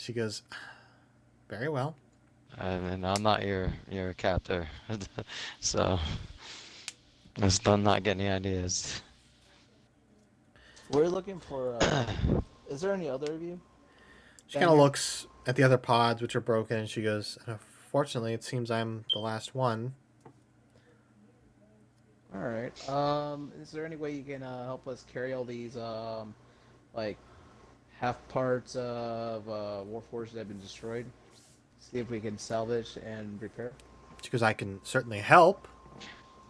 She goes, very well. And I'm not your captor, so let's not get any ideas. We're looking for. Is there any other of you She down kind of here? looks at the other pods, which are broken, and she goes, fortunately, it seems I'm the last one. All right. Is there any way you can help us carry all these like half parts of Warforged that have been destroyed? See if we can salvage and repair. She goes, I can certainly help.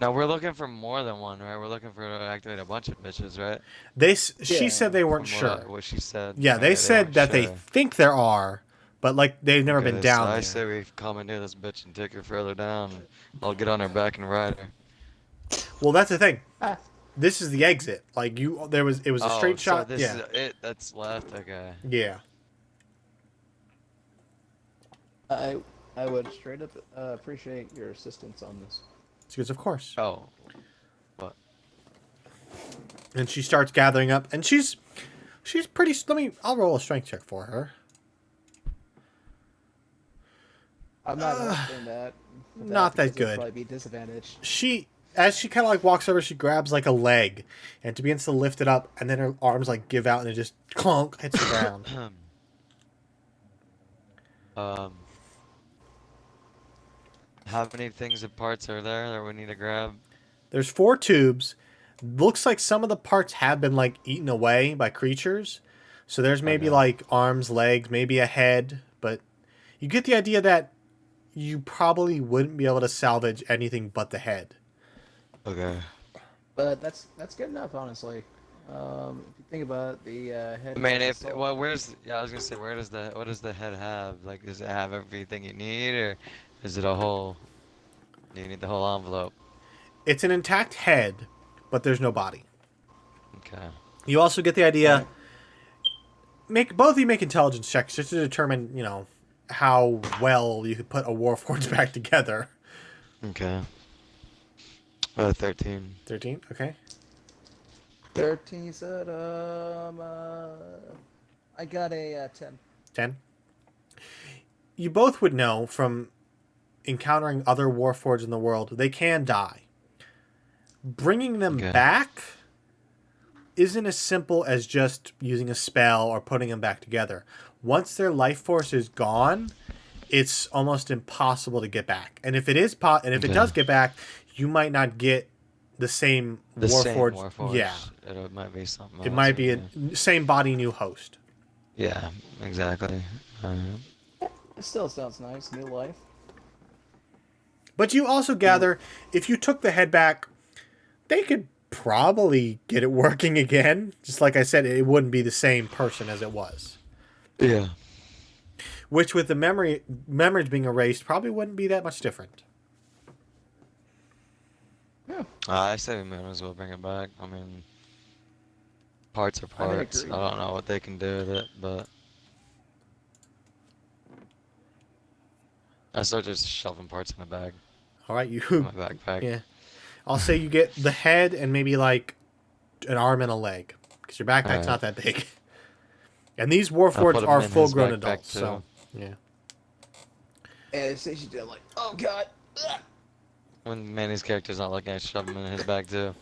Now we're looking for more than one, right? We're looking for to activate a bunch of bitches, right? She said Yeah. they weren't From sure. what she said. Yeah, they Okay, they said weren't that they sure. think there are, but like they've never been Okay, so down I there. say we commandeer this bitch and take her further down. I'll get on her back and ride her. Well, that's the thing. Ah, This is the exit. Like it was a Oh, straight so shot. this Yeah, is it that's left. Okay. yeah. I I would straight up appreciate your assistance on this. She goes, of course. Oh, what? And she starts gathering up, and she's pretty. I'll roll a strength check for her. I'm not helping that. With Not that because it'd good. probably be disadvantage. As she kind of like walks over, she grabs like a leg, and she begins to lift it up, and then her arms like give out, and it just clunk hits the ground. um, how many things and parts are there that we need to grab? There's 4 tubes. Looks like some of the parts have been like eaten away by creatures. So there's maybe Okay. like arms, legs, maybe a head, but you get the idea that you probably wouldn't be able to salvage anything but the head. Okay. But that's good enough, honestly. If you think about it, the I head mean, has a if soul. well, where's yeah, I was gonna say, what does the head have? Like, does it have everything you need, or is it a whole? Do you need the whole envelope? It's an intact head, but there's no body. Okay. You also get the All idea. right. Make both of you make intelligence checks just to determine, how well you could put a warforged back together. Okay. 13. 13. Okay. 13, you said. I got a 10. 10. You both would know from encountering other warforged in the world, they can die. Bringing them Okay. back isn't as simple as just using a spell or putting them back together. Once their life force is gone, it's almost impossible to get back. And if it Okay. does get back, you might not get the same The same warforged. Yeah, Warforged. It might be something it else. might be a Okay. same body, new host. Yeah. Exactly. It still sounds nice. New life. But you also gather if you took the head back, they could probably get it working again. Just like I said, it wouldn't be the same person as it was. Yeah. Which, with the memories being erased, probably wouldn't be that much different. Yeah, I say we might as well bring it back. I mean, parts are I parts. agree. I don't know what they can do with it, but I start just shoving parts in a bag All right, in you, my backpack. yeah. I'll say you get the head and maybe like an arm and a leg because your All backpack's right. not that big. And these I'll put warforged him are in his full-grown backpack adults, too. so yeah. And since you did, like, oh god. Ugh. When Manny's character's not looking, I shove him in his bag too.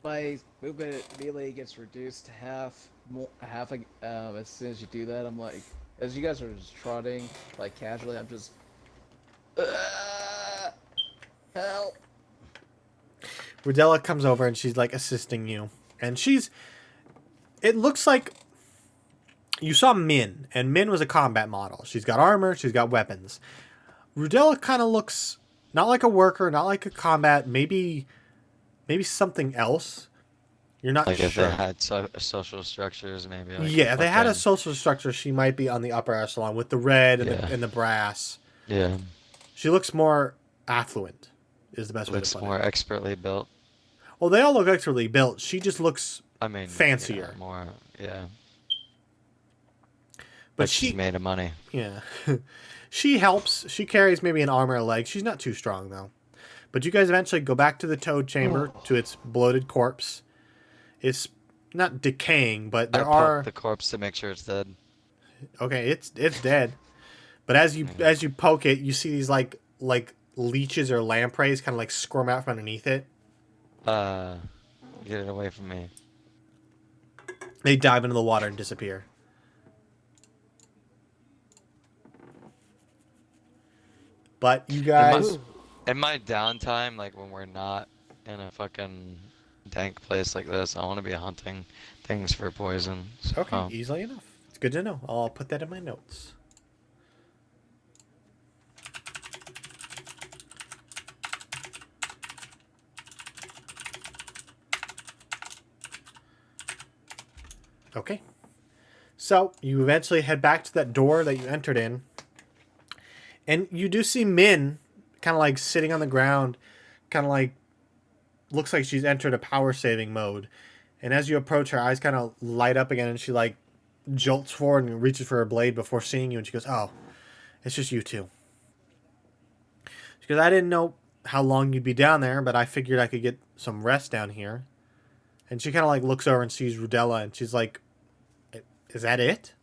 My movement melee gets reduced to half. Half. As soon as you do that, I'm like, as you guys are just trotting, like casually, I'm just. "Ugh, help! Rodella comes over and she's like assisting you, and it looks like you saw Min, and Min was a combat model. She's got armor, she's got weapons. Rudella kind of looks not like a worker, not like a combat, maybe something else. You're not Like if they sure. had social structures, maybe like a Yeah, if they had a fucking social structure, she might be on the upper echelon with the red and yeah, the brass. yeah. She looks more affluent, is the best way to Looks put it. more expertly built. Well, they all look expertly built. She just looks I mean, yeah, fancier. more, yeah. But Like she's made of money. yeah, she helps. She carries maybe an arm or a leg. She's not too strong though. But you guys eventually go back to the toad chamber to its bloated corpse. It's not decaying, but I there poke are. the corpse to make sure it's dead. Okay, it's dead. But as you poke it, you see these like leeches or lampreys kind of like squirm out from underneath it. Uh, get it away from me. They dive into the water and disappear. But you In my guys, in my downtime, like when we're not in a fucking dank place like this, I want to be hunting things for poison. okay, So, easily enough. It's good to know. I'll put that in my notes. Okay. So you eventually head back to that door that you entered in, and you do see Min kind of like sitting on the ground, kind of like looks like she's entered a power saving mode. And as you approach, her eyes kind of light up again, and she like jolts forward and reaches for her blade before seeing you, and she goes, "Oh, it's just you two." She goes, "I didn't know how long you'd be down there, but I figured I could get some rest down here." And she kind of like looks over and sees Rudella, and she's like, "Is that it?"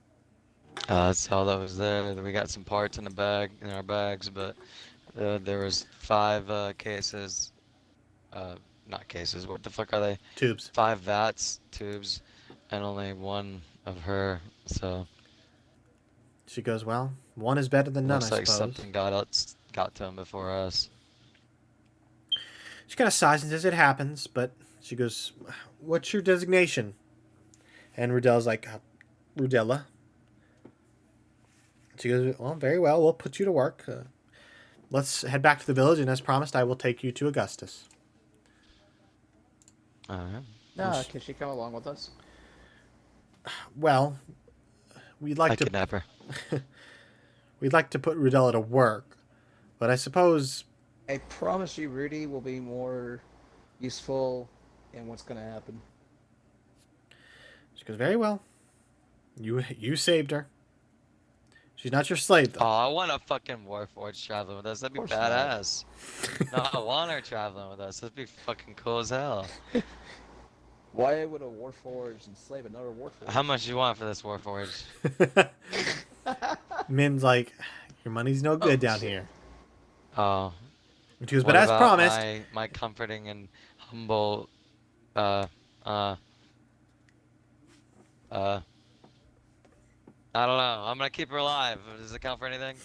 that's all that was there. We got some parts in the bag, in our bags, but there was five cases, uh, not cases, what the fuck are they? Tubes. Five vats, tubes, and only one of her, so She goes, "Well, one is better than none, I looks like suppose." something got to him before us. She kind of sighs and says, "It happens," but she goes, "What's your designation?" And Rudella's like, "Rudella." She goes, "Well, very well. We'll put you to work. Let's head back to the village, and as promised, I will take you to Augustus." Alright. No, can she come along with us? Well, we'd I like to kidnap her. we'd like to put Rudella to work, but I suppose I promise you, Rudy will be more useful in what's going to happen. she goes, "Very well. You saved her. She's not your slave, Oh, though." I want a fucking Warforged traveling with us. That'd Of be course not. badass. No, I want her traveling with us. That'd be fucking cool as hell. Why would a Warforged enslave another How Warforged? much you want for this Warforged? Min's like, "Your money's no Oh, good down shit. here." Oh, And she goes, "But what as about promised." my comforting and humble, uh, uh, uh, I don't know. I'm gonna keep her alive. Does it count for anything?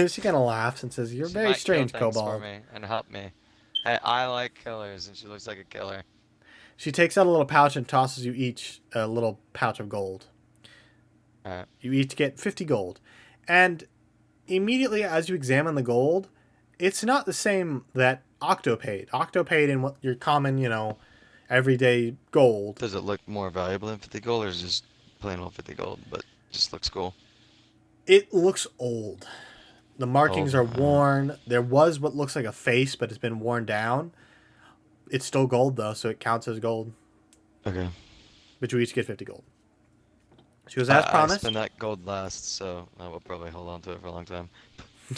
She kind of laughs and says, "You're She very might kill strange, things for Kobold." me and help me. Hey, I like killers, and she looks like a killer. She takes out a little pouch and tosses you each a little pouch of gold. Alright. You each get 50 gold. And immediately as you examine the gold, it's not the same that Octo paid. Octo paid in what your common, everyday gold. Does it look more valuable than 50 gold, or is it just plain old 50 gold, but just looks cool? It looks old. The markings Old. are worn. There was what looks like a face, but it's been worn down. It's still gold, though, so it counts as gold. Okay. But you each get 50 gold. She goes, as I spend promised. that gold last, so I will probably hold on to it for a long time.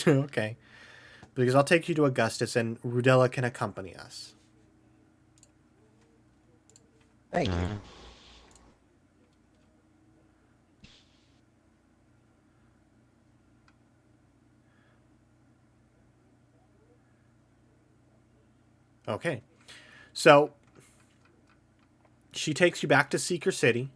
Okay. Because I'll take you to Augustus, and Rudella can accompany us. Thank you. Alright. Okay. So she takes you back to Seeker City.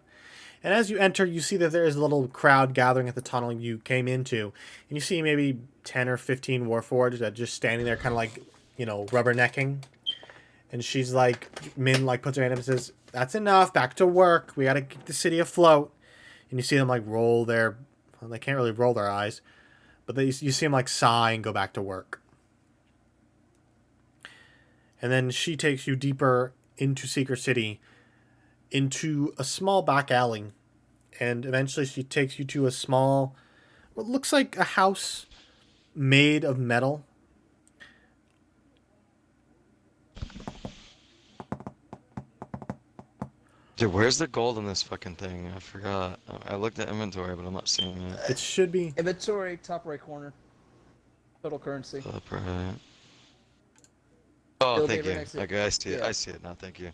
And as you enter, you see that there is a little crowd gathering at the tunnel you came into. And you see maybe 10 or 15 Warforged that are just standing there kind of like, rubbernecking. And she's like, Min like puts her hand up and says, "That's enough. Back to work. We got to keep the city afloat." And you see them like roll their, well, they can't really roll their eyes, but you see them like sigh and go back to work. And then she takes you deeper into Secret City, into a small back alley. And eventually she takes you to a small, what looks like a house made of metal. Dude, where's the gold in this fucking thing? I forgot. I looked at inventory, but I'm not seeing it. It should be. Inventory, top right corner. Total currency. Top right. Oh, It'll be thank right you. next to it. Okay, I see it. Yeah. I see it now. Thank you.